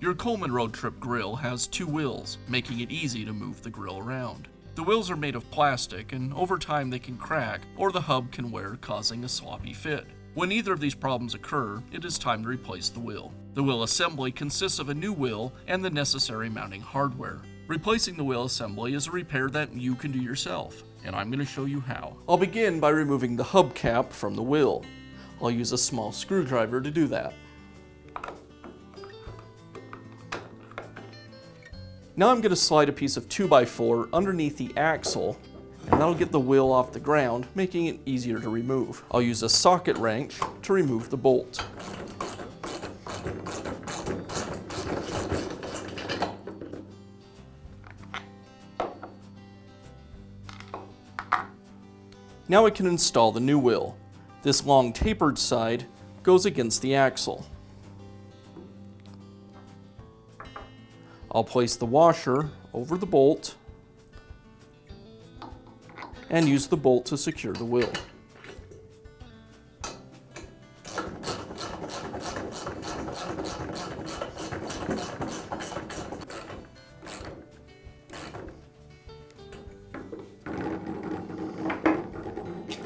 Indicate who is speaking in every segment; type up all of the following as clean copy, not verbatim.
Speaker 1: Your Coleman road trip grill has two wheels, making it easy to move the grill around. The wheels are made of plastic, and over time they can crack, or the hub can wear, causing a sloppy fit. When either of these problems occur, it is time to replace the wheel. The wheel assembly consists of a new wheel and the necessary mounting hardware. Replacing the wheel assembly is a repair that you can do yourself, and I'm going to show you how. I'll begin by removing the hubcap from the wheel. I'll use a small screwdriver to do that. Now I'm going to slide a piece of 2x4 underneath the axle, and that'll get the wheel off the ground, making it easier to remove. I'll use a socket wrench to remove the bolt. Now I can install the new wheel. This long tapered side goes against the axle. I'll place the washer over the bolt and use the bolt to secure the wheel.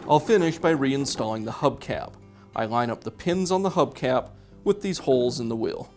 Speaker 1: I'll finish by reinstalling the hubcap. I line up the pins on the hubcap with these holes in the wheel.